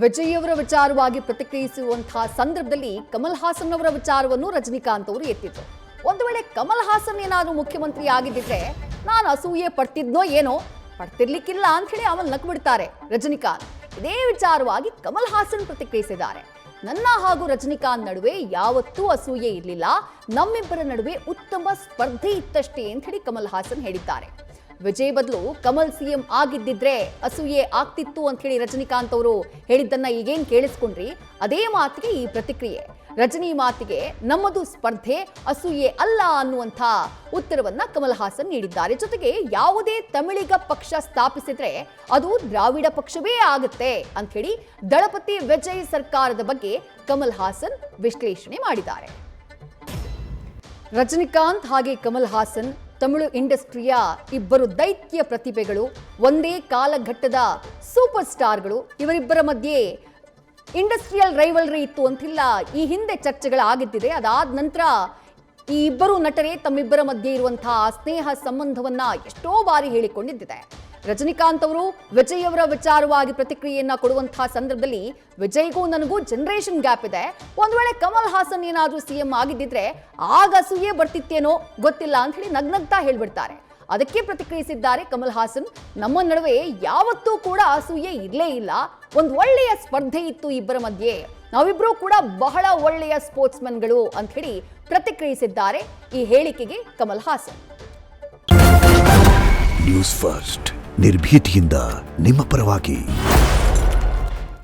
ವಿಜಯ್ ಅವರ ವಿಚಾರವಾಗಿ ಪ್ರತಿಕ್ರಿಯಿಸುವಂತಹ ಸಂದರ್ಭದಲ್ಲಿ ಕಮಲ್ ಹಾಸನ್ ಅವರ ವಿಚಾರವನ್ನು ರಜನಿಕಾಂತ್ ಅವರು ಎತ್ತಿದ್ರು. ಒಂದು ವೇಳೆ ಕಮಲ್ ಹಾಸನ್ ಏನಾದರೂ ಮುಖ್ಯಮಂತ್ರಿ ಆಗಿದ್ದಿದ್ರೆ ನಾನು ಅಸೂಯೆ ಪಡ್ತಿದ್ನೋ ಏನೋ, ಪಡ್ತಿರ್ಲಿಕ್ಕಿಲ್ಲ ಅಂತ ಹೇಳಿ ಆಮೇಲೆ ನಕ್ಕು ಬಿಡ್ತಾರೆ ರಜನಿಕಾಂತ್. ಇದೇ ವಿಚಾರವಾಗಿ ಕಮಲ್ ಹಾಸನ್ ಪ್ರತಿಕ್ರಿಯಿಸಿದ್ದಾರೆ. ನನ್ನ ಹಾಗೂ ರಜನಿಕಾಂತ್ ನಡುವೆ ಯಾವತ್ತೂ ಅಸೂಯೆ ಇರಲಿಲ್ಲ, ನಮ್ಮಿಬ್ಬರ ನಡುವೆ ಉತ್ತಮ ಸ್ಪರ್ಧೆ ಇತ್ತಷ್ಟೇ ಅಂತ ಹೇಳಿ ಕಮಲ್ ಹಾಸನ್ ಹೇಳಿದ್ದಾರೆ. ವಿಜಯ್ ಬದಲು ಕಮಲ್ ಸಿಎಂ ಆಗಿದ್ದಿದ್ರೆ ಅಸೂಯೆ ಆಗ್ತಿತ್ತು ಅಂತ ಹೇಳಿ ರಜನಿಕಾಂತ್ ಅವರು ಹೇಳಿದ್ದನ್ನ ಈಗೇನ್ ಕೇಳಿಸ್ಕೊಂಡ್ರಿ, ಅದೇ ಮಾತಿಗೆ ಈ ಪ್ರತಿಕ್ರಿಯೆ. ರಜನಿ ಮಾತಿಗೆ ನಮ್ಮದು ಸ್ಪರ್ಧೆ, ಅಸೂಯೆ ಅಲ್ಲ ಅನ್ನುವಂಥ ಉತ್ತರವನ್ನ ಕಮಲ್ ಹಾಸನ್ ನೀಡಿದ್ದಾರೆ. ಜೊತೆಗೆ ಯಾವುದೇ ತಮಿಳಿಗ ಪಕ್ಷ ಸ್ಥಾಪಿಸಿದ್ರೆ ಅದು ದ್ರಾವಿಡ ಪಕ್ಷವೇ ಆಗುತ್ತೆ ಅಂತ ಹೇಳಿ ದಳಪತಿ ವಿಜಯ್ ಸರ್ಕಾರದ ಬಗ್ಗೆ ಕಮಲ್ ಹಾಸನ್ ವಿಶ್ಲೇಷಣೆ ಮಾಡಿದ್ದಾರೆ. ರಜನಿಕಾಂತ್ ಹಾಗೆ ಕಮಲ್ ಹಾಸನ್ ತಮಿಳು ಇಂಡಸ್ಟ್ರಿಯ ಇಬ್ಬರು ದೈತ್ಯ ಪ್ರತಿಭೆಗಳು, ಒಂದೇ ಕಾಲಘಟ್ಟದ ಸೂಪರ್ ಸ್ಟಾರ್ಗಳು. ಇವರಿಬ್ಬರ ಮಧ್ಯೆ ಇಂಡಸ್ಟ್ರಿಯಲ್ ರೈವಲ್ರಿ ಇತ್ತು ಅಂತಿಲ್ಲ, ಈ ಹಿಂದೆ ಚರ್ಚೆಗಳಾಗಿದ್ದಿದೆ. ಅದಾದ ನಂತರ ಈ ಇಬ್ಬರು ನಟರೇ ತಮ್ಮಿಬ್ಬರ ಮಧ್ಯೆ ಇರುವಂತಹ ಸ್ನೇಹ ಸಂಬಂಧವನ್ನ ಎಷ್ಟೋ ಬಾರಿ ಹೇಳಿಕೊಂಡಿದ್ದಿದೆ. ರಜನಿಕಾಂತ್ ಅವರು ವಿಜಯ್ ಅವರ ವಿಚಾರವಾಗಿ ಪ್ರತಿಕ್ರಿಯೆಯನ್ನ ಕೊಡುವಂತಹ ಸಂದರ್ಭದಲ್ಲಿ ವಿಜಯ್ಗೂ ನನಗೂ ಜನರೇಷನ್ ಗ್ಯಾಪ್ ಇದೆ, ಒಂದ್ ವೇಳೆ ಕಮಲ್ ಹಾಸನ್ ಏನಾದ್ರೂ ಸಿಎಂ ಆಗಿದ್ದಿದ್ರೆ ಆಗ ಅಸೂಯೆ ಬರ್ತಿತ್ತೇನೋ ಗೊತ್ತಿಲ್ಲ ಅಂತ ಹೇಳಿ ನಗ್ನಗ್ತಾ ಹೇಳ್ಬಿಡ್ತಾರೆ. ಅದಕ್ಕೆ ಪ್ರತಿಕ್ರಿಯಿಸಿದ್ದಾರೆ ಕಮಲ್ ಹಾಸನ್. ನಮ್ಮ ನಡುವೆ ಯಾವತ್ತೂ ಕೂಡ ಅಸೂಯೆ ಇರ್ಲೇ ಇಲ್ಲ, ಒಂದು ಒಳ್ಳೆಯ ಸ್ಪರ್ಧೆ ಇತ್ತು ಇಬ್ಬರ ಮಧ್ಯೆ, ನಾವಿಬ್ರು ಕೂಡ ಬಹಳ ಒಳ್ಳೆಯ ಸ್ಪೋರ್ಟ್ಸ್ ಮನ್ಗಳು ಅಂತ ಹೇಳಿ ಪ್ರತಿಕ್ರಿಯಿಸಿದ್ದಾರೆ ಈ ಹೇಳಿಕೆಗೆ ಕಮಲ್ ಹಾಸನ್. ನ್ಯೂಸ್ ಫಸ್ಟ್ ನಿರ್ಭೀತಿಯಿಂದ ನಿಮ್ಮ ಪರವಾಗಿ.